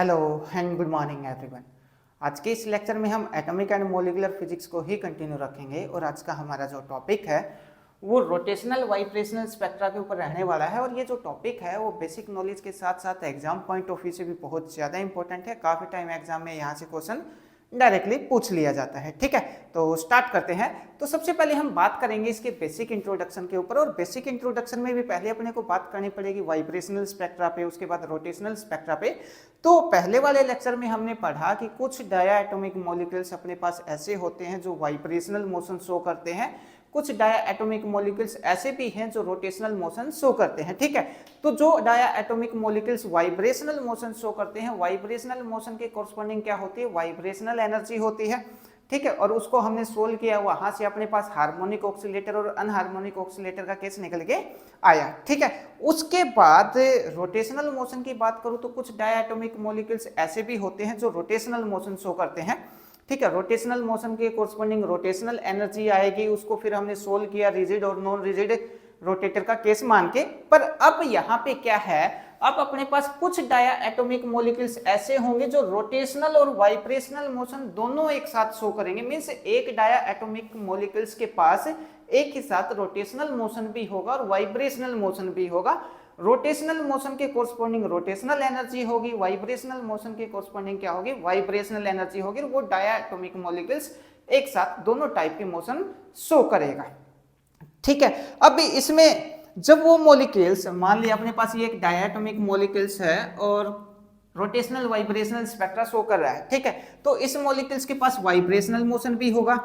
Hello and good morning everyone. आज के इस लेक्चर में हम एटॉमिक एंड मॉलिक्यूलर फिजिक्स को ही कंटिन्यू रखेंगे और आज का हमारा जो टॉपिक है वो रोटेशनल वाइब्रेशनल स्पेक्ट्रा के ऊपर रहने वाला है। और ये जो टॉपिक है वो बेसिक नॉलेज के साथ साथ एग्जाम पॉइंट ऑफ व्यू से भी बहुत ज़्यादा इंपॉर्टेंट है। काफ़ी टाइम एग्जाम में यहाँ से क्वेश्चन डायरेक्टली पूछ लिया जाता है। ठीक है, तो स्टार्ट करते हैं। तो सबसे पहले हम बात करेंगे इसके बेसिक इंट्रोडक्शन के ऊपर, और बेसिक इंट्रोडक्शन में भी पहले अपने को बात करनी पड़ेगी वाइब्रेशनल स्पेक्ट्रा पे, उसके बाद रोटेशनल स्पेक्ट्रा पे। तो पहले वाले लेक्चर में हमने पढ़ा कि कुछ डाया एटॉमिक मॉलिक्यूल्स अपने पास ऐसे होते हैं जो वाइब्रेशनल मोशन शो करते हैं, कुछ डाया एटॉमिक मॉलिक्यूल्स ऐसे भी हैं जो रोटेशनल मोशन शो करते हैं। ठीक है, तो जो diatomic molecules vibrational motion show करते हैं, वाइब्रेशनल मोशन के कॉरस्पॉन्डिंग क्या होती है, वाइब्रेशनल एनर्जी होती है। ठीक है, और उसको हमने सोल्व किया, वहां से अपने पास हार्मोनिक ऑक्सीलेटर और अनहार्मोनिक ऑक्सीलेटर का केस निकल के आया। ठीक है, उसके बाद रोटेशनल मोशन की बात करूं तो कुछ डाया एटॉमिक मॉलिक्यूल्स ऐसे भी होते हैं जो रोटेशनल मोशन शो करते हैं। ठीक है, रोटेशनल मोशन के कोरस्पॉन्डिंग रोटेशनल एनर्जी आएगी, उसको फिर हमने सोल्व किया रिजिड और नॉन रिजिड रोटेटर का केस मान के। पर अब यहाँ पे क्या है, अब अपने पास कुछ डाया एटॉमिक मॉलिक्यूल्स ऐसे होंगे जो रोटेशनल और वाइब्रेशनल मोशन दोनों एक साथ शो करेंगे। मींस एक डाया एटॉमिक मॉलिक्यूल्स के पास एक ही साथ रोटेशनल मोशन भी होगा और वाइब्रेशनल मोशन भी होगा। रोटेशनल मोशन के कोरस्पॉन्डिंग रोटेशनल एनर्जी होगी, वाइब्रेशनल मोशन के कोरस्पॉन्डिंग क्या होगी, वाइब्रेशनल एनर्जी होगी। वो डाया एटॉमिक मॉलिक्यूल्स एक साथ दोनों टाइप के मोशन शो करेगा। ठीक है, अब इसमें जब वो मॉलिक्यूल्स, मान लिया अपने पास ये एक डाया एटॉमिक मॉलिक्यूल्स है और रोटेशनल वाइब्रेशनल स्पेक्ट्रा शो कर रहा है। ठीक है, तो इस मॉलिक्यूल्स के पास वाइब्रेशनल मोशन भी होगा,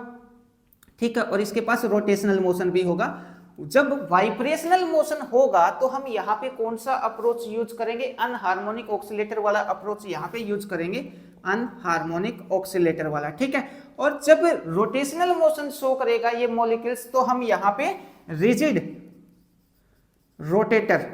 ठीक है, और इसके पास रोटेशनल मोशन भी होगा। जब वाइब्रेशनल मोशन होगा तो हम यहाँ पे कौन सा अप्रोच यूज करेंगे, अनहार्मोनिक ऑक्सीलेटर वाला अप्रोच यहाँ पे यूज करेंगे, अनहार्मोनिक ऑक्सीलेटर वाला। ठीक है, और जब रोटेशनल मोशन शो करेगा ये मॉलिक्यूल्स तो हम यहाँ पे रिजिड रोटेटर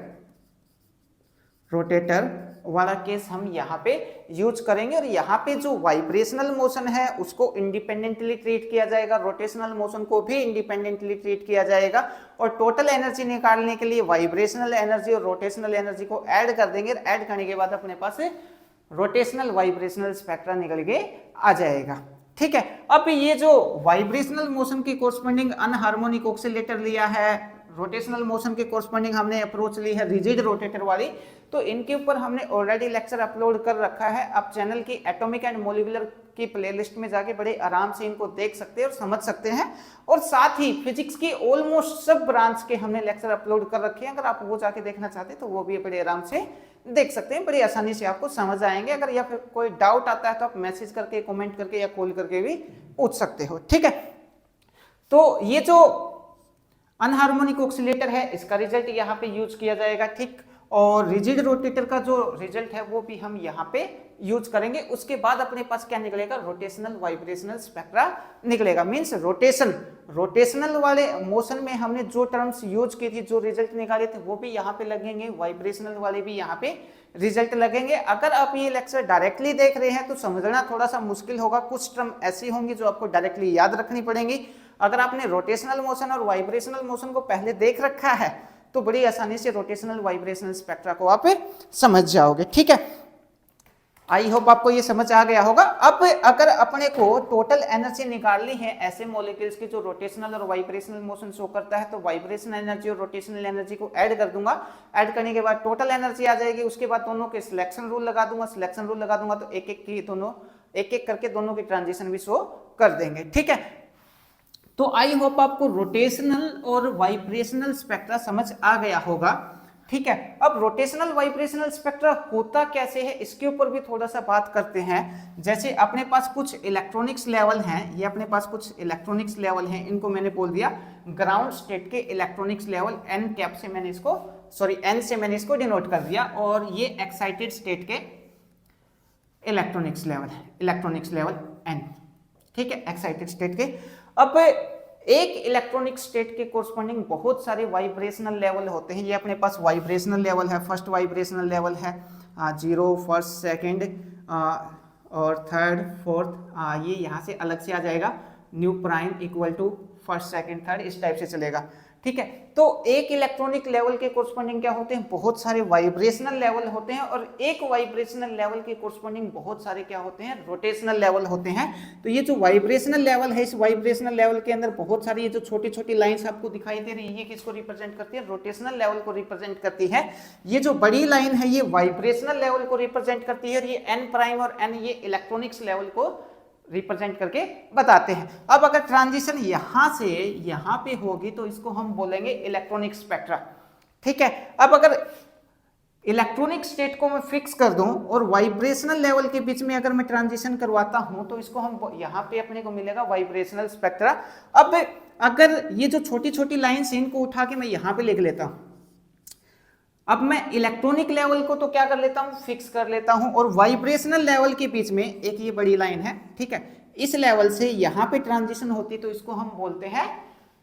वाला केस हम यहाँ पे यूज करेंगे। और यहाँ पे जो वाइब्रेशनल मोशन है उसको इंडिपेंडेंटली ट्रीट किया जाएगा, रोटेशनल मोशन को भी इंडिपेंडेंटली ट्रीट किया जाएगा। और टोटल एनर्जी निकालने के लिए वाइब्रेशनल एनर्जी और रोटेशनल एनर्जी को ऐड कर देंगे। ऐड करने के बाद अपने पास रोटेशनल वाइब्रेशनल स्पेक्ट्रा निकल के आ जाएगा। ठीक है, अब ये जो वाइब्रेशनल मोशन की कोरस्पॉन्डिंग अनहार्मोनिक ऑक्सीलेटर लिया है, रोटेशनल मोशन के कोरस्पॉन्डिंग हमने अप्रोच ली है रिजिड रोटेटर वाली, तो इनके ऊपर हमने ऑलरेडी लेक्चर अपलोड कर रखा है। आप चैनल की एटॉमिक एंड मॉलिक्यूलर की प्लेलिस्ट में जाके बड़े आराम से इनको देख सकते हैं और समझ सकते हैं। और साथ ही फिजिक्स की ऑलमोस्ट सब ब्रांच के हमने लेक्चर अपलोड कर रखे हैं, अगर आप वो जाके देखना चाहते हैं तो वो भी बड़े आराम से देख सकते हैं, बड़ी आसानी से आपको समझ आएंगे। अगर या फिर कोई डाउट आता है तो आप मैसेज करके, कमेंट करके या कॉल करके भी पूछ सकते हो। ठीक है, तो ये जो अनहार्मोनिक ऑक्सीलेटर है इसका रिजल्ट यहाँ पे यूज किया जाएगा। ठीक, और रिजिड रोटेटर का जो रिजल्ट है वो भी हम यहाँ पे यूज करेंगे। उसके बाद अपने पास क्या निकलेगा, रोटेशनल वाइब्रेशनल स्पेक्ट्रा निकलेगा। मींस रोटेशनल वाले मोशन में हमने जो टर्म्स यूज की थी, जो रिजल्ट निकाले थे वो भी यहाँ पे लगेंगे, वाइब्रेशनल वाले भी यहाँ पे रिजल्ट लगेंगे। अगर आप ये लेक्चर डायरेक्टली देख रहे हैं तो समझना थोड़ा सा मुश्किल होगा, कुछ टर्म ऐसी होंगी जो आपको डायरेक्टली याद रखनी पड़ेंगी। अगर आपने रोटेशनल मोशन और वाइब्रेशनल मोशन को पहले देख रखा है तो बड़ी आसानी से रोटेशनल वाइब्रेशनल स्पेक्ट्रा को आप समझ जाओगे। ठीक है, आई होप आपको ये समझ आ गया होगा। अब अगर अपने को टोटल एनर्जी निकालनी है ऐसे मॉलिक्यूल्स की जो रोटेशनल और वाइब्रेशनल मोशन शो करता है, तो वाइब्रेशनल एनर्जी और रोटेशनल एनर्जी को ऐड कर दूंगा। ऐड करने के बाद टोटल एनर्जी आ जाएगी। उसके बाद दोनों के सिलेक्शन रूल लगा दूंगा। सिलेक्शन रूल लगा दूंगा तो एक एक करके दोनों की ट्रांजिशन भी शो कर देंगे। ठीक है, तो आई होप आपको रोटेशनल और वाइब्रेशनल स्पेक्ट्रा समझ आ गया होगा। ठीक है, अब रोटेशनल वाइब्रेशनल स्पेक्ट्रा होता कैसे है इसके ऊपर भी थोड़ा सा बात करते हैं। जैसे अपने पास कुछ इलेक्ट्रॉनिक्स लेवल हैं, ये अपने पास कुछ इलेक्ट्रॉनिक्स लेवल हैं, इनको मैंने बोल दिया ग्राउंड स्टेट के इलेक्ट्रॉनिक्स लेवल, एन कैप से मैंने इसको, एन से मैंने इसको डिनोट कर दिया। और ये एक्साइटेड स्टेट के इलेक्ट्रॉनिक्स लेवल एन। ठीक है, एक्साइटेड स्टेट के। अब एक इलेक्ट्रॉनिक स्टेट के कोरस्पॉन्डिंग बहुत सारे वाइब्रेशनल लेवल होते हैं। ये अपने पास वाइब्रेशनल लेवल है, फर्स्ट वाइब्रेशनल लेवल है 0, फर्स्ट, सेकंड और थर्ड, फोर्थ। ये यहाँ से अलग से आ जाएगा, nu prime equal to first, second, third, इस टाइप से चलेगा। ठीक है, तो एक इलेक्ट्रॉनिक लेवल के कोरस्पॉन्डिंग क्या होते हैं, बहुत सारे वाइब्रेशनल लेवल होते हैं, और एक वाइब्रेशनल लेवल के कोरस्पॉन्डिंग बहुत सारे क्या होते हैं, रोटेशनल लेवल होते हैं। तो ये जो वाइब्रेशनल लेवल है, इस वाइब्रेशनल लेवल के अंदर बहुत सारी ये जो छोटी छोटी लाइंस आपको दिखाई दे रही है, ये किसको रिप्रेजेंट करती है, रोटेशनल लेवल को रिप्रेजेंट करती है। ये जो बड़ी लाइन है ये वाइब्रेशनल लेवल को रिप्रेजेंट करती है, और ये n प्राइम और n ये इलेक्ट्रॉनिक्स लेवल को रिप्रेजेंट करके बताते हैं। अब अगर ट्रांजिशन यहां से यहां पे होगी तो इसको हम बोलेंगे इलेक्ट्रॉनिक स्पेक्ट्रा। ठीक है, अब अगर इलेक्ट्रॉनिक स्टेट को मैं फिक्स कर दूं और वाइब्रेशनल लेवल के बीच में अगर मैं ट्रांजिशन करवाता हूं तो इसको हम यहां पे अपने को मिलेगा वाइब्रेशनल स्पेक्ट्रा। अब अगर ये जो छोटी छोटी लाइंस इनको उठा के मैं यहां पे लिख लेता हूं, अब मैं इलेक्ट्रॉनिक लेवल को तो क्या कर लेता हूं, फिक्स कर लेता हूं, और वाइब्रेशनल लेवल के बीच में एक ये बड़ी लाइन है, ठीक है, इस लेवल से यहां पे ट्रांजिशन होती तो इसको हम बोलते हैं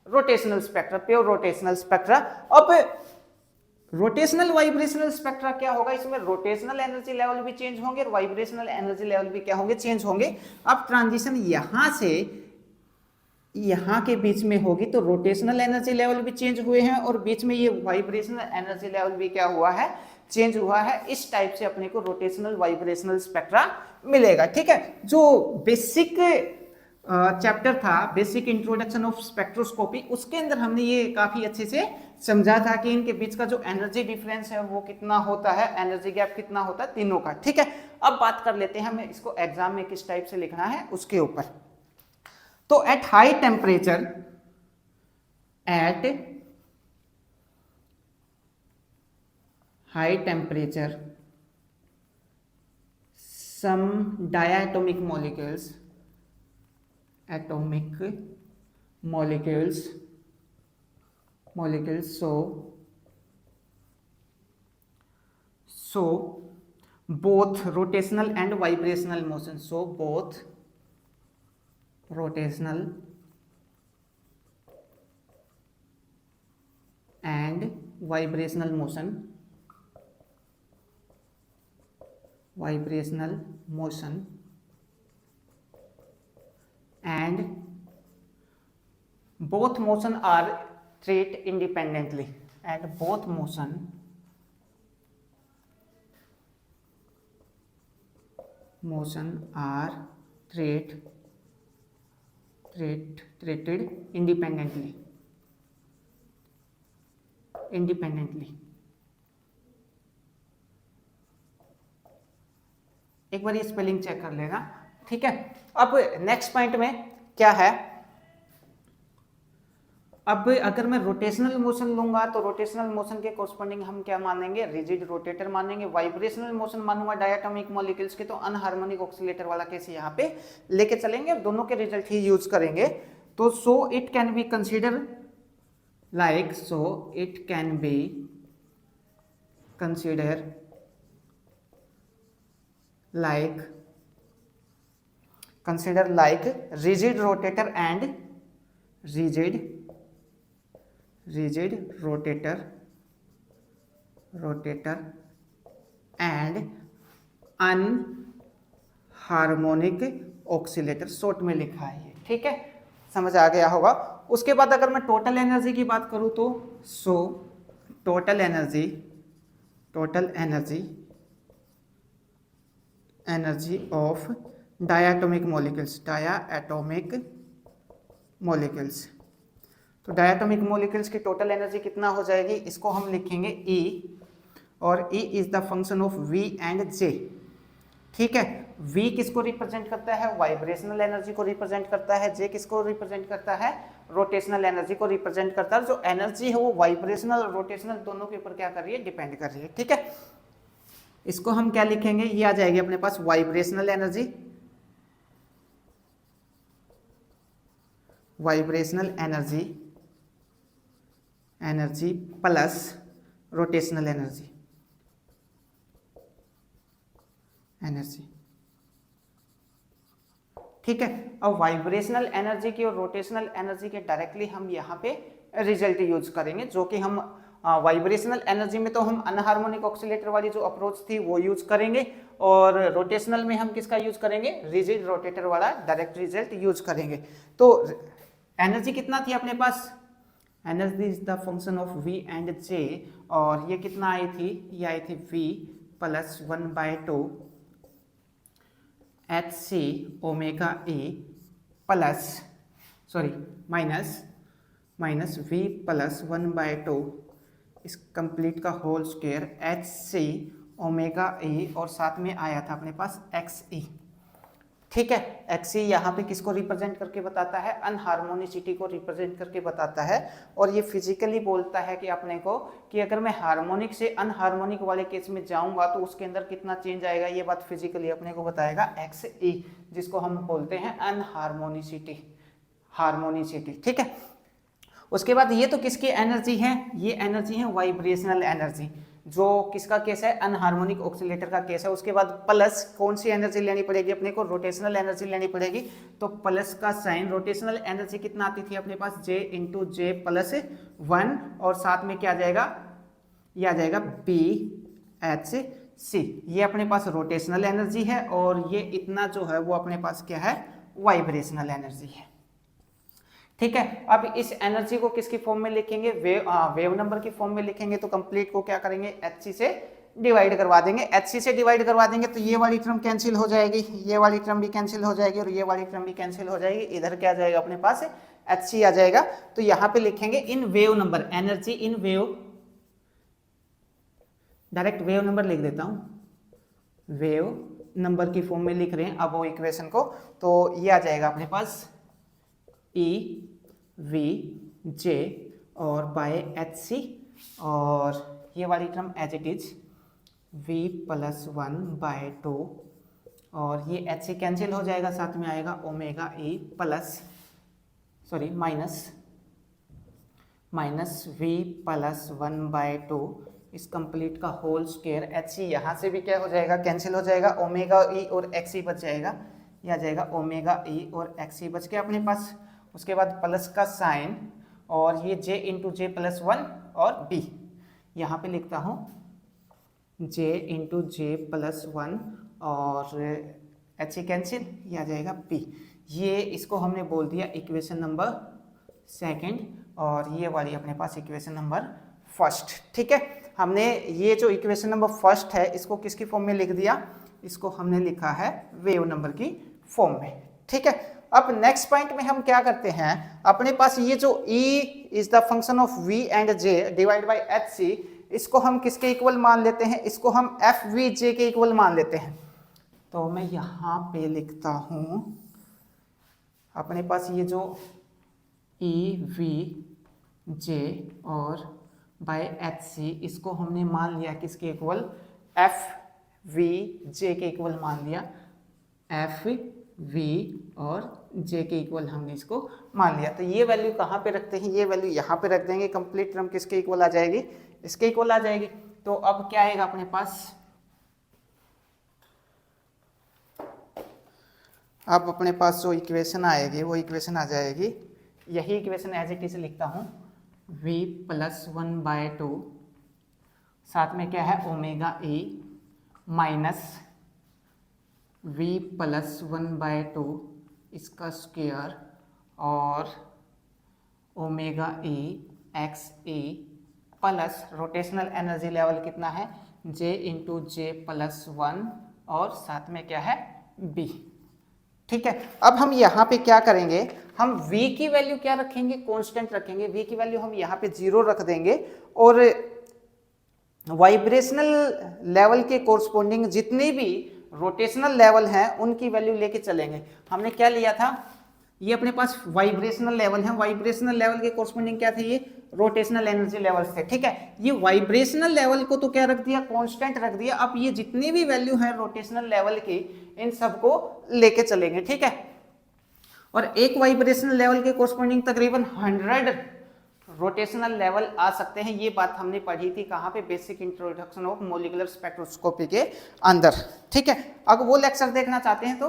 rotational spectra, pure rotational spectra. अब रोटेशनल वाइब्रेशनल स्पेक्ट्रा क्या होगा, इसमें रोटेशनल एनर्जी लेवल भी चेंज होंगे और वाइब्रेशनल एनर्जी लेवल भी क्या होंगे, चेंज होंगे। अब ट्रांजिशन यहां से यहां के बीच में होगी तो रोटेशनल एनर्जी लेवल भी चेंज हुए हैं और बीच में ये वाइब्रेशनल एनर्जी लेवल भी क्या हुआ है, चेंज हुआ है। इस टाइप से अपने को रोटेशनल वाइब्रेशनल स्पेक्ट्रा मिलेगा। ठीक है, जो बेसिक चैप्टर था, बेसिक इंट्रोडक्शन ऑफ स्पेक्ट्रोस्कोपी, उसके अंदर हमने ये काफी अच्छे से समझा था कि इनके बीच का जो एनर्जी डिफरेंस है वो कितना होता है, एनर्जी गैप कितना होता है तीनों का। ठीक है, अब बात कर लेते हैं हमें इसको एग्जाम में किस टाइप से लिखना है उसके ऊपर। तो at high temperature, some diatomic molecules so both rotational and vibrational motion, so both rotational and vibrational motion and both motion are treated independently, and both motion are treated independently। एक बार ये spelling check कर लेना। ठीक है, अब next point में क्या है, अब अगर मैं रोटेशनल मोशन लूंगा तो रोटेशनल मोशन के कोरस्पॉन्डिंग हम क्या मानेंगे, रिजिड रोटेटर मानेंगे। वाइब्रेशनल मोशन मानूंगा डायटोमिक मॉलिक्यूल्स के, तो अनहार्मोनिक ऑक्सीलेटर वाला केस यहाँ पे लेके चलेंगे और दोनों के रिजल्ट ही यूज करेंगे। तो so it can be consider like, so it can be consider like rigid rotator and and anharmonic oscillator, short में लिखा है ये। ठीक है, समझ आ गया होगा। उसके बाद अगर मैं टोटल एनर्जी की बात करूं तो so total energy of diatomic molecules, तो डायटोमिक मॉलिक्यूल्स की टोटल एनर्जी कितना हो जाएगी, इसको हम लिखेंगे E, और E is the function of V and J। ठीक है, V किसको रिप्रेजेंट करता है, वाइब्रेशनल एनर्जी को रिप्रेजेंट करता है, J किसको रिप्रेजेंट करता है, रोटेशनल एनर्जी को रिप्रेजेंट करता है। जो एनर्जी है वो वाइब्रेशनल और रोटेशनल दोनों के ऊपर क्या कर रही है, डिपेंड कर रही है। ठीक है, इसको हम क्या लिखेंगे, ये आ जाएगी अपने पास vibrational energy plus rotational energy. ठीक है, अब वाइब्रेशनल एनर्जी की और रोटेशनल एनर्जी के डायरेक्टली हम यहाँ पे रिजल्ट यूज करेंगे, जो कि हम वाइब्रेशनल एनर्जी में तो हम अनहार्मोनिक ऑक्सीलेटर वाली जो अप्रोच थी वो यूज करेंगे, और रोटेशनल में हम किसका यूज करेंगे, रिजिड रोटेटर वाला डायरेक्ट रिजल्ट यूज करेंगे। तो एनर्जी कितना थी अपने पास, energy is the function of v and j, और ये कितना आई थी, ये आई थी v plus 1/2 hc omega e plus minus v plus 1/2 इस कंप्लीट का whole square hc omega e, और साथ में आया था अपने पास xe। ठीक है, एक्सी यहाँ पे किसको रिप्रेजेंट करके बताता है, अनहार्मोनिसिटी को रिप्रेजेंट करके बताता है। और ये फिजिकली बोलता है कि अपने को कि अगर मैं हार्मोनिक से अनहार्मोनिक वाले केस में जाऊंगा तो उसके अंदर कितना चेंज आएगा, ये बात फिजिकली अपने को बताएगा एक्स ई, जिसको हम बोलते हैं अनहार्मोनिसिटी, हार्मोनिसिटी। ठीक है, उसके बाद ये तो किसकी एनर्जी है, ये एनर्जी है वाइब्रेशनल एनर्जी, जो किसका केस है, अनहार्मोनिक ऑक्सीलेटर का केस है। उसके बाद प्लस कौन सी एनर्जी लेनी पड़ेगी अपने को, रोटेशनल एनर्जी लेनी पड़ेगी। तो प्लस का साइन, रोटेशनल एनर्जी कितना आती थी अपने पास, J इंटू जे प्लस 1, और साथ में क्या आ जाएगा, ये आ जाएगा BHC। ये अपने पास रोटेशनल एनर्जी है, और ये इतना जो है वो अपने पास क्या है, वाइब्रेशनल एनर्जी है। ठीक है, अब इस एनर्जी को किसकी फॉर्म में लिखेंगे, वेव नंबर की फॉर्म में लिखेंगे। तो कंप्लीट को क्या करेंगे, hc से डिवाइड करवा देंगे। hc से डिवाइड करवा देंगे तो ये वाली टर्म कैंसिल हो जाएगी, ये वाली टर्म भी कैंसिल हो जाएगी, और ये वाली टर्म भी कैंसिल हो जाएगी। इधर क्या आ जाएगा अपने पास, hc आ जाएगा। तो यहाँ पे लिखेंगे in wave number, energy in wave, direct wave number लिख देता हूं, वेव नंबर की फॉर्म में लिख रहे हैं अब वो इक्वेशन को। तो ये आ जाएगा अपने पास E V J और बाय HC, और ये वाली term as it is V plus 1/2, और ये HC कैंसिल हो जाएगा, साथ में आएगा omega E plus minus V plus 1/2 इस कंप्लीट का होल स्क्वायर। HC यहाँ से भी क्या हो जाएगा, कैंसिल हो जाएगा, ओमेगा E और XC बच जाएगा, यह आ जाएगा ओमेगा E और XC बच गया अपने पास। उसके बाद प्लस का साइन, और ये J इंटू जे प्लस 1 और B, यहाँ पे लिखता हूँ J इंटू जे प्लस 1 और HC कैंसिल, ये आ जाएगा B। ये इसको हमने बोल दिया इक्वेशन नंबर सेकंड, और ये वाली अपने पास इक्वेशन नंबर फर्स्ट। ठीक है, हमने ये जो इक्वेशन नंबर फर्स्ट है इसको किसकी फॉर्म में लिख दिया, इसको हमने लिखा है वेव नंबर की फॉर्म में। ठीक है, अब नेक्स्ट पॉइंट में हम क्या करते हैं, अपने पास ये जो E is the function of V and J divide by HC, इसको हम किसके इक्वल मान लेते हैं, इसको हम FVJ के इक्वल मान लेते हैं। तो मैं यहाँ पे लिखता हूँ अपने पास ये जो EVJ और बाय HC, इसको हमने मान लिया किसके इक्वल, FVJ के इक्वल मान लिया, FV और J के इक्वल हमने इसको मान लिया। तो ये वैल्यू कहाँ पे रखते हैं, ये वैल्यू यहाँ पे रख देंगे। कंप्लीट टर्म किसके इक्वल आ जाएगी, इसके इक्वल आ जाएगी। तो अब क्या आएगा अपने पास, अब अपने पास जो इक्वेशन आएगी वो इक्वेशन आ जाएगी, यही इक्वेशन एज इट इज लिखता हूँ, V प्लस 1/2, साथ में क्या है omega E minus V plus 1/2 इसका स्क्वायर, और omega E XE plus rotational energy level कितना है, J इंटू जे प्लस 1, और साथ में क्या है B। ठीक है, अब हम यहाँ पे क्या करेंगे, हम V की वैल्यू क्या रखेंगे, कांस्टेंट रखेंगे। V की वैल्यू हम यहाँ पे 0 रख देंगे, और वाइब्रेशनल लेवल के कोरस्पोंडिंग जितने भी रोटेशनल लेवल हैं उनकी वैल्यू लेके चलेंगे। हमने क्या लिया था, ये अपने पास वाइब्रेशनल लेवल है, वाइब्रेशनल लेवल के कोरस्पोंडिंग क्या थे, ये रोटेशनल एनर्जी लेवल्स थे। ठीक है, ये वाइब्रेशनल लेवल को तो क्या रख दिया, कांस्टेंट रख दिया। अब ये जितनी भी वैल्यू है रोटेशनल लेवल की, इन सबको लेके चलेंगे। ठीक है, और एक वाइब्रेशनल लेवल के कोरस्पोंडिंग तकरीबन 100 रोटेशनल लेवल आ सकते हैं। ये बात हमने पढ़ी थी कहाँ पे, basic introduction of molecular spectroscopy के अंदर। ठीक है, अगर वो लेक्चर देखना चाहते हैं तो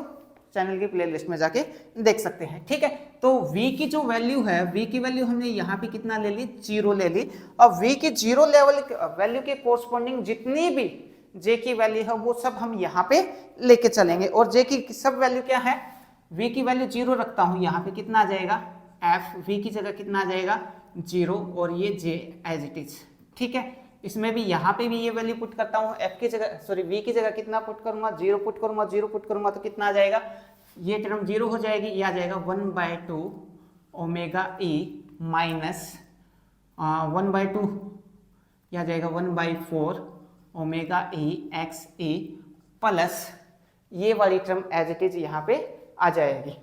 चैनल की प्लेलिस्ट में जाके देख सकते हैं। ठीक है, तो V की जो वैल्यू है, V की वैल्यू हमने यहाँ पे कितना ले ली, 0 ले ली। अब V की 0 लेवल वैल्यू के कोरस्पोंडिंग जितनी भी J की वैल्यू है वो सब हम यहाँ पे लेके चलेंगे। और J की सब वैल्यू क्या है, V की वैल्यू 0 रखता हूँ, यहाँ पे कितना आ जाएगा, F V की जगह कितना आ जाएगा, 0 और ये j एज इट इज। ठीक है, इसमें भी यहाँ पे भी ये वैल्यू पुट करता हूँ, f की जगह सॉरी v की जगह कितना पुट करूंगा, 0 पुट करूंगा, 0 पुट करूंगा तो कितना आ जाएगा, ये टर्म 0 हो जाएगी, ये आ जाएगा 1/2 ओमेगा e माइनस 1/2 यह आ जाएगा 1/4 omega e x e plus ये वाली टर्म एज इट इज यहाँ पे आ जाएगी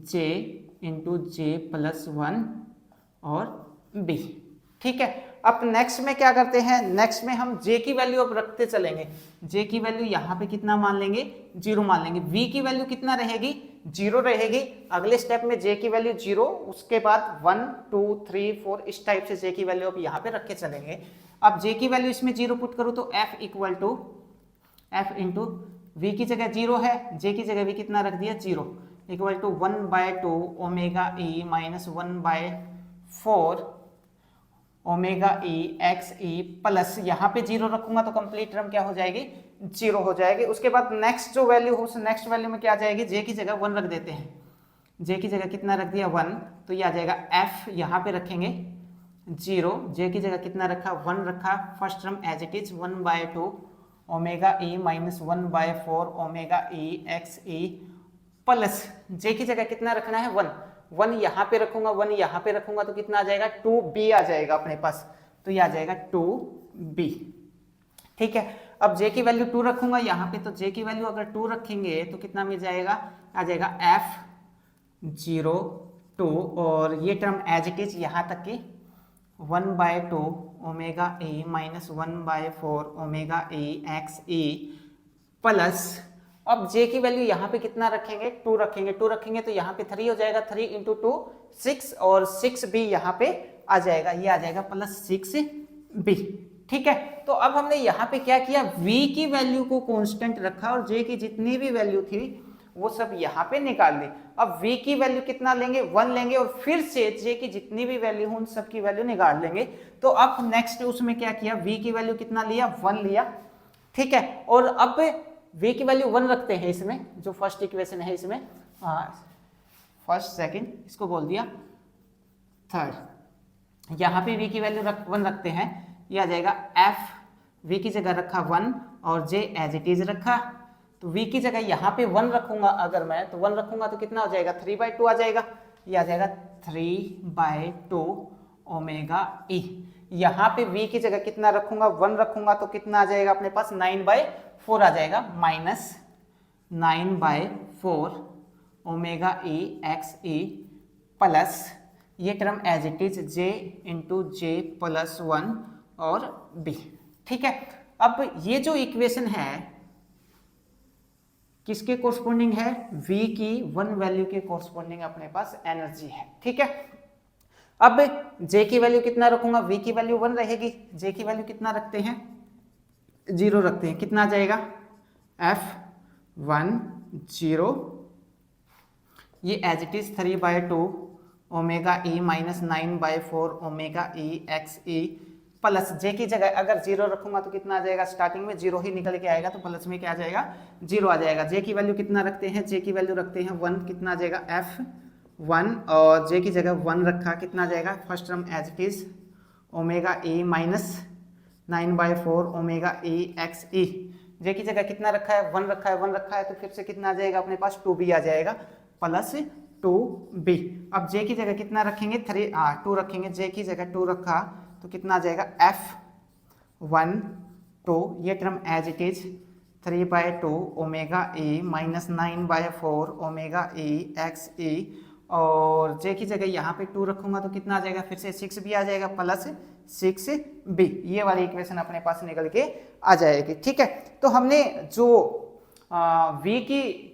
j इंटू जे प्लस 1 और b। ठीक है, अब नेक्स्ट में क्या करते हैं, नेक्स्ट में हम j की वैल्यू अब रखते चलेंगे। j की वैल्यू यहाँ पे कितना मान लेंगे, 0 मान लेंगे। v की वैल्यू कितना रहेगी, 0 रहेगी। अगले स्टेप में j की वैल्यू 0, उसके बाद 1 2 3 4 इस टाइप से j की वैल्यू अब यहाँ पे रख के चलेंगे। अब j की वैल्यू इसमें 0 पुट करूँ तो f equal to f into v की जगह 0 है, j की जगह भी कितना रख दिया 0, equal to 1/2 omega e minus 1/4 omega e x e plus यहाँ पे 0 रखूंगा तो कंप्लीट टर्म क्या हो जाएगी, 0 हो जाएगी। उसके बाद नेक्स्ट जो वैल्यू हो उस नेक्स्ट वैल्यू में क्या आ जाएगी, j की जगह 1 रख देते हैं, j की जगह कितना रख दिया 1, तो ये आ जाएगा f, यहाँ पे रखेंगे 0, j की जगह कितना रखा 1 रखा, first term as it is 1/2 omega e minus 1/4 omega e x e plus j की जगह कितना रखना है 1, 1 यहाँ पे रखूंगा, 1 यहाँ पे रखूंगा तो कितना आ जाएगा 2b आ जाएगा अपने पास, तो ये आ जाएगा 2b। ठीक है, अब j की वैल्यू 2 रखूंगा यहाँ पे, तो j की वैल्यू अगर 2 रखेंगे तो कितना मिल जाएगा, आ जाएगा f 0 2 और ये टर्म एज इट इज यहाँ तक की 1/2 omega e minus 1/4 omega e x e plus अब j की वैल्यू यहाँ पे कितना रखेंगे 2 रखेंगे, 2 रखेंगे तो यहाँ पे 3 हो जाएगा, 3 इंटू 2 6 और 6 भी यहाँ पे आ जाएगा, ये आ जाएगा प्लस 6b। ठीक है, तो अब हमने यहाँ पे क्या किया, v की वैल्यू को कांस्टेंट रखा और j की जितनी भी वैल्यू थी वो सब यहाँ पे निकाल दी। अब v की वैल्यू कितना लेंगे 1 लेंगे और फिर से j की जितनी भी वैल्यू हो उन सब की वैल्यू निकाल लेंगे। तो अब नेक्स्ट उसमें क्या किया, v की वैल्यू कितना लिया 1 लिया। ठीक है, और अब v की वैल्यू 1 रखते हैं इसमें, जो फर्स्ट इक्वेशन है इसमें, फर्स्ट सेकंड इसको बोल दिया थर्ड, यहाँ पे v की वैल्यू 1 रखते हैं, ये आ जाएगा f, v की जगह रखा 1 और j एज इट इज रखा, तो v की जगह यहाँ पे 1 रखूंगा अगर मैं, तो 1 रखूंगा तो कितना हो जाएगा 3/2 आ जाएगा, ये आ जाएगा 3/2 ओमेगा e। यहाँ पे v की जगह कितना रखूंगा 1 रखूंगा तो कितना आ जाएगा अपने पास 9/4 आ जाएगा, minus 9/4 omega e x e plus ये term as it is j into J plus 1 और b। ठीक है, अब ये जो इक्वेशन है किसके कोरस्पोंडिंग है, v की 1 वैल्यू के कोरस्पोंडिंग अपने पास एनर्जी है। ठीक है, अब j की वैल्यू कितना रखूंगा, v की वैल्यू 1 रहेगी, j की वैल्यू कितना रखते हैं 0 रखते हैं, कितना आ जाएगा f 0, ये as it is 3/2 omega e minus 9/4 omega e x e plus j की जगह अगर 0 रखूंगा तो कितना आ जाएगा, स्टार्टिंग में 0 ही निकल के आएगा तो प्लस में क्या आ जाएगा 0 आ जाएगा। j की वैल्यू कितना रखते हैं, j की वैल्यू रखते हैं 1, कितना आ जाएगा f और j की जगह 1 रखा, कितना आ जाएगा first term as it is omega e minus 9/4 omega e x e, j की जगह कितना रखा है 1 रखा है, 1 रखा है तो फिर से कितना आ जाएगा अपने पास 2b आ जाएगा प्लस 2b। अब j की जगह कितना रखेंगे 2 रखेंगे, j की जगह 2 रखा तो कितना आ जाएगा f 2, ये term as it is 3/2 omega e minus 9/4 omega e x e और j की जगह यहाँ पे 2 रखूंगा तो कितना आ जाएगा फिर से 6b आ जाएगा प्लस 6b, ये वाली इक्वेशन अपने पास निकल के आ जाएगी। ठीक है, तो हमने जो v की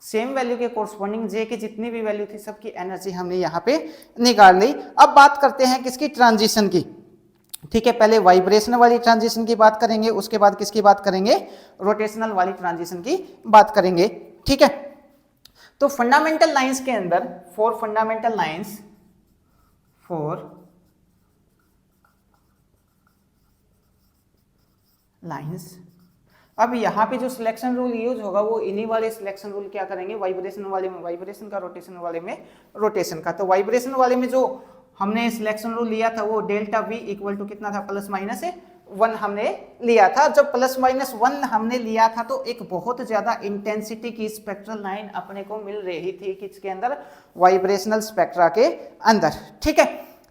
सेम वैल्यू के कोरस्पोंडिंग j की जितनी भी वैल्यू थी सबकी एनर्जी हमने यहाँ पे निकाल ली। अब बात करते हैं किसकी, ट्रांजिशन की। ठीक है, पहले वाइब्रेशनल वाली ट्रांजिशन की बात करेंगे, उसके बाद किसकी बात करेंगे, रोटेशनल वाली ट्रांजिशन की बात करेंगे। ठीक है, तो फंडामेंटल लाइंस के अंदर 4 फंडामेंटल लाइंस, अब यहाँ पे जो सिलेक्शन रूल यूज होगा वो इन्हीं वाले सिलेक्शन रूल क्या करेंगे, वाइब्रेशन वाले में वाइब्रेशन का, रोटेशन वाले में रोटेशन का। तो वाइब्रेशन वाले में जो हमने सिलेक्शन रूल लिया था वो डेल्टा वी इक्वल टू कितना था, प्लस माइनस 1 हमने लिया था। जब प्लस माइनस 1 हमने लिया था तो एक बहुत ज्यादा इंटेंसिटी की स्पेक्ट्रल लाइन अपने को मिल रही थी किसके अंदर, वाइब्रेशनल स्पेक्ट्रा के अंदर। ठीक है,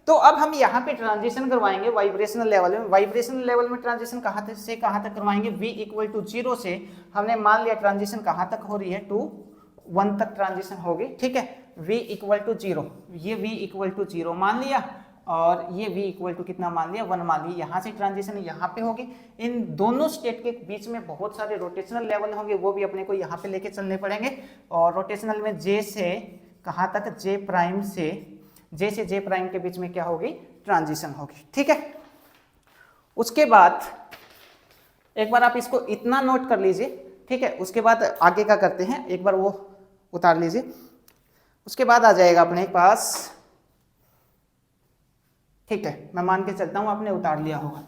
तो अब हम यहाँ पे ट्रांजिशन करवाएंगे वाइब्रेशनल लेवल में। वाइब्रेशनल लेवल में ट्रांजिशन कहाँ से कहाँ तक करवाएंगे, v इक्वल टू 0 से हमने मान लिया ट्रांजिशन कहाँ तक हो रही है, 2 1 तक ट्रांजिशन होगी। ठीक है, v इक्वल टू 0, ये v इक्वल टू 0 मान लिया और ये v इक्वल टू कितना मान लिया, 1 मान लिया। यहाँ से ट्रांजिशन यहाँ पे होगी। इन दोनों स्टेट के बीच में बहुत सारे रोटेशनल लेवल होंगे, वो भी अपने को यहाँ पे लेके चलने पड़ेंगे। और रोटेशनल में j से कहाँ तक, j प्राइम से j प्राइम के बीच में क्या होगी, ट्रांजिशन होगी। ठीक है, उसके बाद एक बार आप इसको इतना नोट कर लीजिए। ठीक है, उसके बाद आगे का करते हैं, एक बार वो उतार लीजिए। उसके बाद आ जाएगा अपने पास, ठीक है, मैं मान के चलता हूं आपने उतार लिया होगा।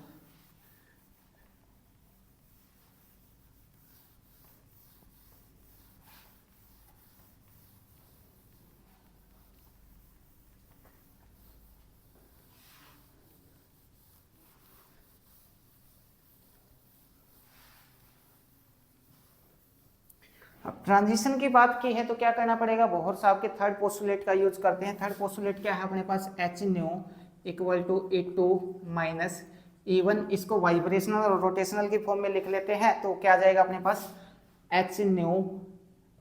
अब ट्रांजिशन की बात की है तो क्या करना पड़ेगा, बोहर साहब के थर्ड पोस्टुलेट का यूज करते हैं। थर्ड पोस्टुलेट क्या है अपने पास, H nu equal to E2 minus E1। इसको वाइब्रेशनल और रोटेशनल की फॉर्म में लिख लेते हैं तो क्या आ जाएगा अपने पास, एच न्यू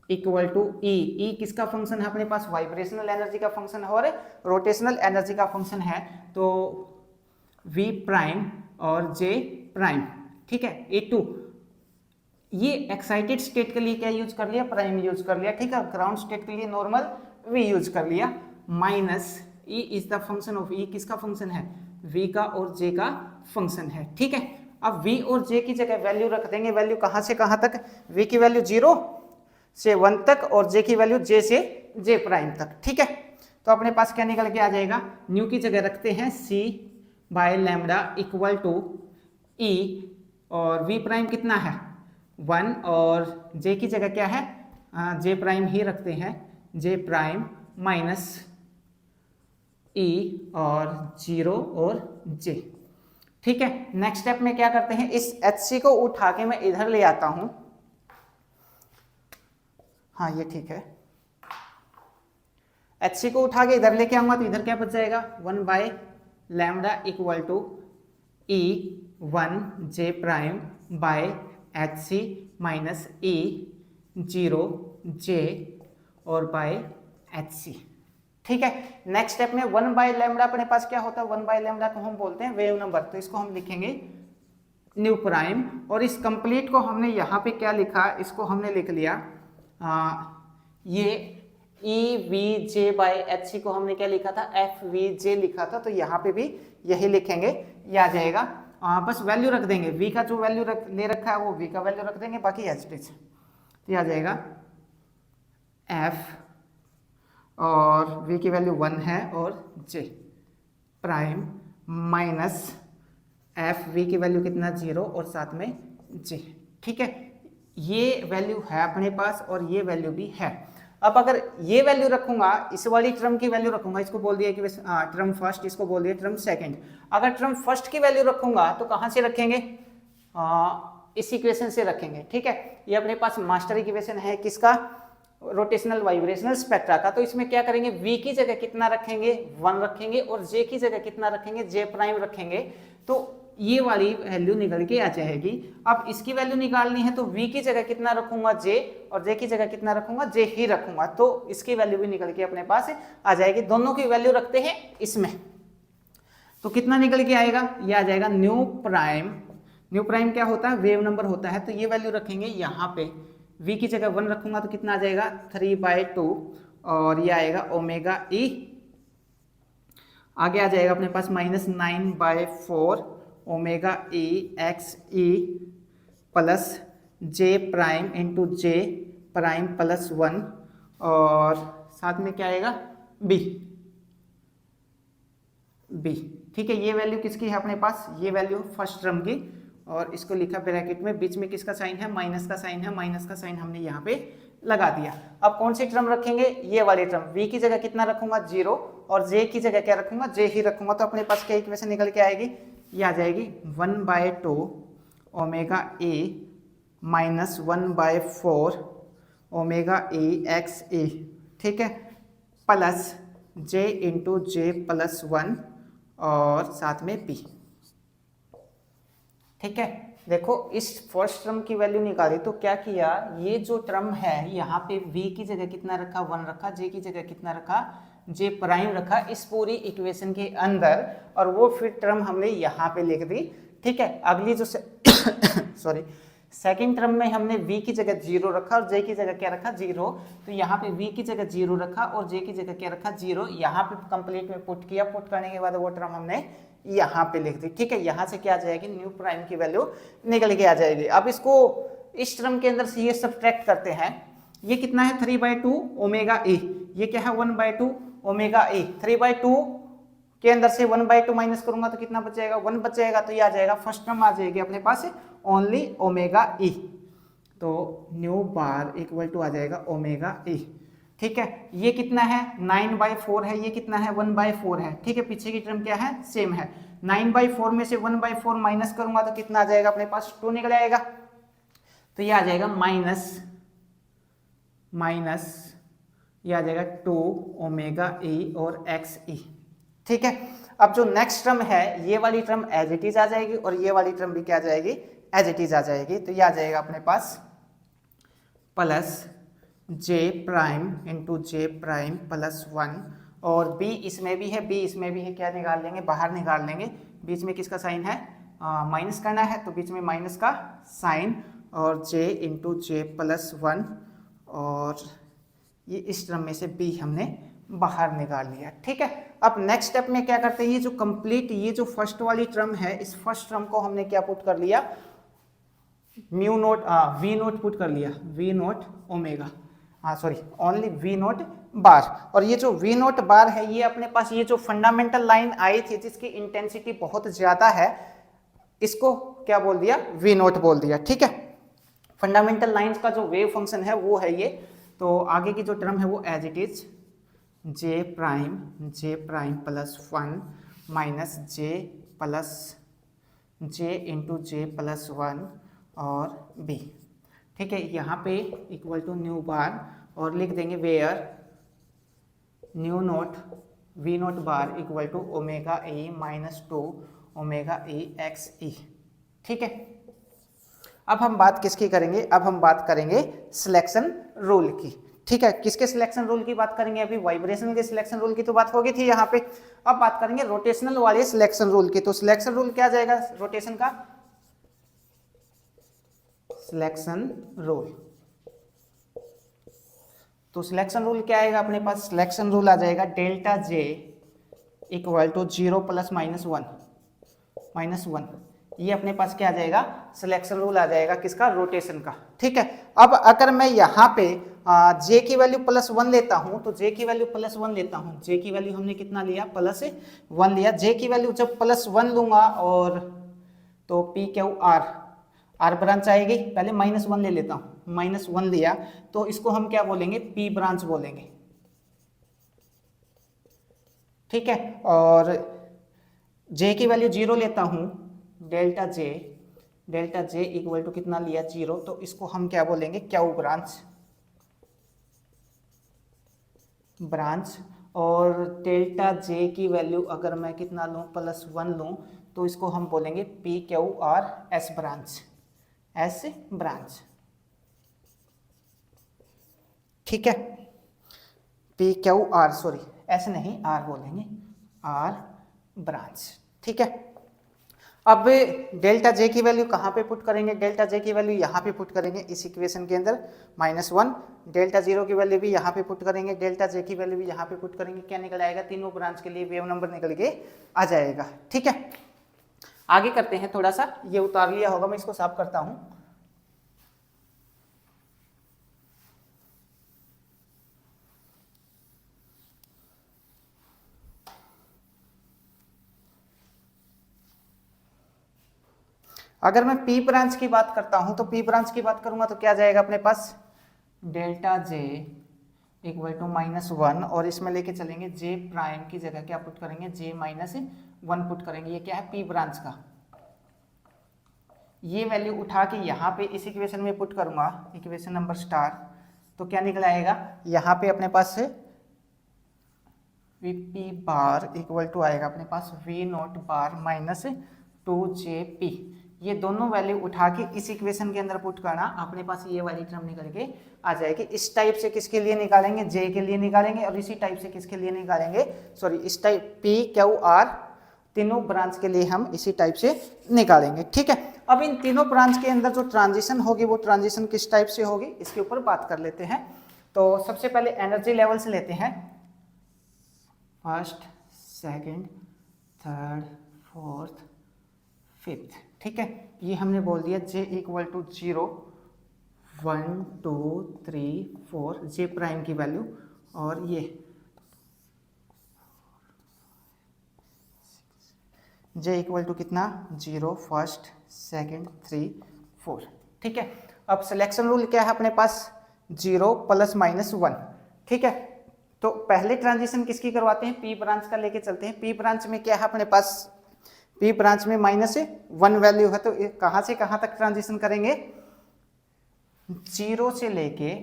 इक्वल टू ई किसका फंक्शन है अपने पास, वाइब्रेशनल एनर्जी का फंक्शन है और रोटेशनल एनर्जी का फंक्शन है, तो V प्राइम और J प्राइम। ठीक है, E2 ये एक्साइटेड स्टेट के लिए क्या यूज कर लिया, प्राइम यूज कर लिया। ठीक है, ग्राउंड स्टेट के लिए नॉर्मल V यूज कर लिया। Minus E is the function of E किसका फंक्शन है, V का और J का फंक्शन है। ठीक है, अब V और J की जगह वैल्यू रख देंगे। वैल्यू कहां से कहां तक, V की वैल्यू 0 से 1 तक और J की वैल्यू J से J प्राइम तक। ठीक है, तो अपने पास क्या निकल के आ जाएगा, न्यू की जगह रखते हैं C by lambda equal to E और V प्राइम कितना है 1 और J की जगह क्या है, J प्राइम ही रखते हैं, J प्राइम माइनस E और 0 और J। ठीक है, नेक्स्ट स्टेप में क्या करते हैं, इस HC को उठा के मैं इधर ले आता हूं। हाँ ये ठीक है, HC को उठा के इधर लेके आऊंगा तो इधर क्या बच जाएगा, 1 by lambda equal to E1 J prime by HC minus E0 J और बाय HC। ठीक है, नेक्स्ट स्टेप में 1 बाय लैम्डा अपने पास क्या होता है, 1 बाय लैम्डा को हम बोलते हैं वेव नंबर, तो इसको हम लिखेंगे न्यू प्राइम। और इस कंप्लीट को हमने यहाँ पे क्या लिखा, इसको हमने लिख लिया ये EVJ बाय HC को हमने क्या लिखा था, FVJ लिखा था, तो यहाँ पे भी यही लिखेंगे, ये आ जाएगा। बस वैल्यू रख देंगे, V का जो वैल्यू ले रखा है वो V का वैल्यू रख देंगे, बाकी एच टी, तो ये आ जाएगा F और V की वैल्यू 1 है और J prime minus F V की वैल्यू कितना 0 और साथ में J। ठीक है, ये वैल्यू है अपने पास और ये वैल्यू भी है। अब अगर ये वैल्यू रखूंगा, इस वाली टर्म की वैल्यू रखूंगा, इसको बोल दिया कि टर्म फर्स्ट, इसको बोल दिया टर्म सेकंड। अगर टर्म फर्स्ट की वैल्यू रखूंगा तो कहां से रखेंगे, इस इक्वेशन से रखेंगे। ठीक है, ये अपने पास मास्टर इक्वेशन है किसका, रोटेशनल वाइब्रेशनल स्पेक्ट्रा का। तो इसमें क्या करेंगे, V की जगह कितना रखेंगे, 1 रखेंगे और J की जगह कितना रखेंगे, J प्राइम रखेंगे, तो ये वाली वैल्यू निकल के आ जाएगी। अब इसकी वैल्यू निकालनी है तो V की जगह कितना रखूंगा, J, और J की जगह कितना रखूंगा, J ही रखूंगा, तो इसकी वैल्यू भी निकल के अपने पास आ जाएगी। दोनों की वैल्यू रखते हैं इसमें, तो कितना निकल के आएगा, ये आ जाएगा न्यू प्राइम। न्यू प्राइम क्या होता है, वेव नंबर होता है, तो ये वैल्यू रखेंगे यहाँ पे। V की जगह 1 रखूंगा तो कितना आ जाएगा 3/2 और ये आएगा ओमेगा E। आगे आ जाएगा अपने पास -9/4 omega E x E plus J prime into J prime plus 1 और साथ में क्या आएगा B। ठीक है, ये वैल्यू किसकी है अपने पास, ये वैल्यू फर्स्ट टर्म की और इसको लिखा ब्रैकेट में, बीच में किसका साइन है, माइनस का साइन है, माइनस का साइन हमने यहाँ पे लगा दिया। अब कौन सी टर्म रखेंगे, ये वाली टर्म, v की जगह कितना रखूंगा 0 और j की जगह क्या रखूंगा, j ही रखूंगा। तो अपने पास क्या इक्वेशन निकल के आएगी, ये आ जाएगी 1/2 omega a minus 1/4 omega a x a, ठीक है, plus j into J plus 1 और साथ में p। ठीक है, देखो इस फर्स्ट टर्म की वैल्यू निकाली तो क्या किया, ये जो टर्म है यहाँ पे v की जगह कितना रखा 1 रखा, j की जगह कितना रखा j प्राइम रखा इस पूरी इक्वेशन के अंदर, और वो फिर टर्म हमने यहाँ पे लिख दी। ठीक है, अगली जो सॉरी सेकेंड टर्म में हमने v की जगह 0 रखा और j की जगह क्या रखा 0, तो यहाँ पे v की जगह 0 रखा और j की जगह क्या रखा 0, यहाँ पे कंप्लीट में पुट किया, पुट करने के बाद वो टर्म हमने यहाँ पे लिख दी। ठीक है, यहाँ से क्या आ जाएगी, न्यू प्राइम की वैल्यू निकल के आ जाएगी। अब इसको इस टर्म के अंदर से ये सब्ट्रैक्ट करते हैं, ये कितना है 3/2 ओमेगा ए, ये क्या है 1/2 ओमेगा ए, 3/2 के अंदर से 1/2 माइनस करूंगा तो कितना बच जाएगा 1 बच जाएगा, तो ये आ जाएगा फर्स्ट टर्म आ जाएगी अपने पास ओनली ओमेगा ई, तो न्यू बार इक्वल टू आ जाएगा ओमेगा ई। ठीक है, ये कितना है 9/4 है, ये कितना है 1/4 है। ठीक है, पीछे की टर्म क्या है सेम है, 9/4 में से 1/4 माइनस करूंगा तो कितना आ जाएगा अपने पास 2 निकल आएगा, तो ये आ जाएगा माइनस ये आ जाएगा 2 ओमेगा ई और एक्स ई। ठीक है, अब जो नेक्स्ट टर्म है ये वाली टर्म एज इट इज आ जाएगी और ये वाली टर्म भी क्या आ जाएगी एज इट इज आ जाएगी, तो ये आ जाएगा अपने पास प्लस j प्राइम इंटू जे प्राइम प्लस 1 और b इसमें भी है, b इसमें भी है, क्या निकाल लेंगे बाहर निकाल लेंगे, बीच में किसका साइन है माइनस करना है तो बीच में माइनस का साइन और j इंटू जे प्लस 1 और ये इस टर्म में से b हमने बाहर निकाल लिया। ठीक है, अब नेक्स्ट स्टेप में क्या करते हैं, ये जो कंप्लीट ये जो फर्स्ट वाली टर्म है इस फर्स्ट टर्म को हमने क्या पुट कर लिया mu nought V nought put कर लिया, V nought omega sorry only V nought bar, और ये जो वी नोट बार है ये अपने पास ये जो फंडामेंटल लाइन आई थी जिसकी इंटेंसिटी बहुत ज्यादा है इसको क्या बोल दिया वी नोट बोल दिया। ठीक है, फंडामेंटल लाइंस का जो वेव फंक्शन है वो है ये, तो आगे की जो टर्म है वो as it is J prime plus 1 minus J into J plus 1 और b। ठीक है, यहाँ पे इक्वल टू न्यू बार और लिख देंगे where nu nought V nought bar equal to omega E minus 2 omega E X E. ठीक है, अब हम बात किसकी करेंगे, अब हम बात करेंगे सिलेक्शन रूल की। ठीक है, किसके सिलेक्शन रूल की बात करेंगे, अभी वाइब्रेशन के सिलेक्शन रूल की तो बात होगी थी यहाँ पे, अब बात करेंगे रोटेशनल वाले सिलेक्शन रूल की। तो सिलेक्शन रूल क्या जाएगा रोटेशन का, सिलेक्शन रूल, तो सिलेक्शन रूल क्या आएगा अपने पास, सिलेक्शन रूल आ जाएगा delta J equal to 0 plus minus 1, ये अपने पास क्या आ जाएगा सिलेक्शन रूल आ जाएगा किसका रोटेशन का। ठीक है, अब अगर मैं यहाँ पे जे की वैल्यू +1 लेता हूँ तो जे की वैल्यू +1 लेता हूँ, जे की वैल्यू हमने कितना लिया +1 लिया, जे की वैल्यू जब +1 लूंगा और तो पी क्यू आर ब्रांच आएगी, पहले -1 ले लेता हूँ, -1 लिया तो इसको हम क्या बोलेंगे पी ब्रांच बोलेंगे। ठीक है, और जे की वैल्यू 0 लेता हूँ, डेल्टा जे इक्वल टू कितना लिया 0, तो इसको हम क्या बोलेंगे क्यू ब्रांच। और डेल्टा जे की वैल्यू अगर मैं कितना लूँ +1 लूँ तो इसको हम बोलेंगे P Q R S branch. ठीक है, P Q R sorry S नहीं आर बोलेंगे, आर ब्रांच। ठीक है, अब डेल्टा जे की वैल्यू कहाँ पे पुट करेंगे, डेल्टा जे की वैल्यू यहाँ पे पुट करेंगे इस इक्वेशन के अंदर -1, डेल्टा 0 की वैल्यू भी यहाँ पे पुट करेंगे, डेल्टा जे की वैल्यू भी यहाँ पे पुट करेंगे, क्या निकल आएगा तीनों ब्रांच के लिए वेव नंबर निकल के आ जाएगा। ठीक है, आगे करते हैं, थोड़ा सा ये उतार लिया होगा, मैं इसको साफ करता हूँ। अगर मैं पी ब्रांच की बात करता हूं तो पी ब्रांच की बात करूंगा तो क्या जाएगा अपने पास, डेल्टा जे इक्वल टू -1, और इसमें लेके चलेंगे जे प्राइम की जगह क्या पुट करेंगे, जे -1 पुट करेंगे। ये क्या है, पी ब्रांच का। ये वैल्यू उठा के यहाँ पे इस इक्वेशन में पुट करूंगा, इक्वेशन नंबर स्टार, तो क्या निकल आएगा, यहाँ पे अपने पास से Vp बार इक्वल टू आएगा अपने पास V0 बार -2JP। ये दोनों वैल्यू उठा के इस इक्वेशन के अंदर पुट करना, अपने पास ये वाली टर्म निकल के आ जाएगी। इस टाइप से किसके लिए निकालेंगे, J के लिए निकालेंगे, और इसी टाइप से किसके लिए निकालेंगे, सॉरी इस टाइप P Q R तीनों ब्रांच के लिए हम इसी टाइप से निकालेंगे। ठीक है, अब इन तीनों ब्रांच के अंदर जो ट्रांजिशन होगी वो ट्रांजिशन किस टाइप से होगी, इसके ऊपर बात कर लेते हैं। तो सबसे पहले एनर्जी लेवल से लेते हैं, first, second, third, fourth, fifth. ठीक है, ये हमने बोल दिया J equal to 0, 1 2 3 4 J prime की वैल्यू, और ये J इक्वल टू कितना, 0 फर्स्ट, सेकंड, 3 4। ठीक है, अब सिलेक्शन रूल क्या है अपने पास, 0 ± 1। ठीक है, तो पहले ट्रांजिशन किसकी करवाते हैं, पी ब्रांच का लेके चलते हैं। पी ब्रांच में क्या है अपने पास, पी ब्रांच में -1 वैल्यू है, तो कहां से कहां तक ट्रांजिशन करेंगे, 0 से लेके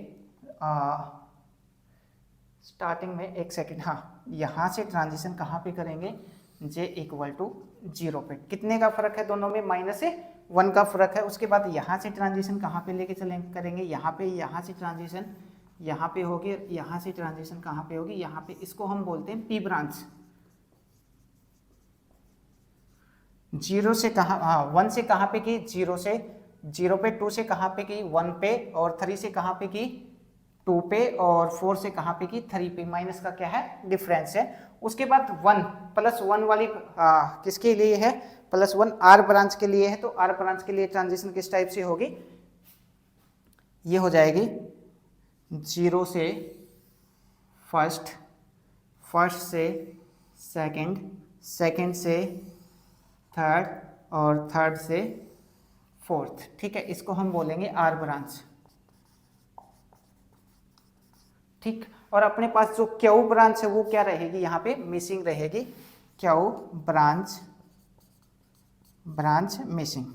स्टार्टिंग में, एक सेकेंड, हाँ यहां से ट्रांजिशन कहां पे करेंगे, J इक्वल टू 0 पे। कितने का फर्क है दोनों में, -1 का फर्क है। उसके बाद यहाँ से ट्रांजिशन कहाँ पे लेके चलेंगे, करेंगे यहाँ पे, यहाँ से ट्रांजिशन यहाँ पे होगी, यहाँ से ट्रांजिशन कहाँ पे होगी, यहाँ पे। इसको हम बोलते हैं पी ब्रांच। 0 से कहाँ, हाँ 1 से कहाँ पे की, 0 से 0 पे, 2 से कहाँ पे की, 1 पे, और 3 से कहाँ पे की, 2 पे, और 4 से कहाँ पे की, 3 पे। माइनस का क्या है, डिफरेंस है। उसके बाद 1 +1 वाली किसके लिए है, +1 आर ब्रांच के लिए है। तो आर ब्रांच के लिए ट्रांजिशन किस टाइप से होगी, ये हो जाएगी 0 से फर्स्ट, फर्स्ट से सेकंड, सेकंड से थर्ड, और थर्ड से फोर्थ। ठीक है, इसको हम बोलेंगे आर ब्रांच। ठीक, और अपने पास जो क्यू ब्रांच है वो क्या रहेगी, यहाँ पे मिसिंग रहेगी, Q branch, branch missing,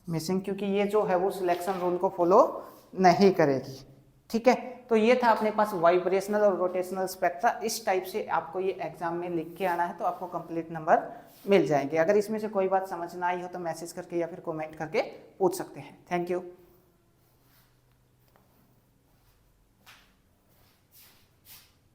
missing, क्योंकि ये जो है वो सिलेक्शन रूल को फॉलो नहीं करेगी। ठीक है, तो ये था अपने पास वाइब्रेशनल और रोटेशनल स्पेक्ट्रा। इस टाइप से आपको ये एग्जाम में लिख के आना है, तो आपको कंप्लीट नंबर मिल जाएंगे। अगर इसमें से कोई बात समझ ना आई हो तो मैसेज करके या फिर कमेंट करके पूछ सकते हैं। Thank you.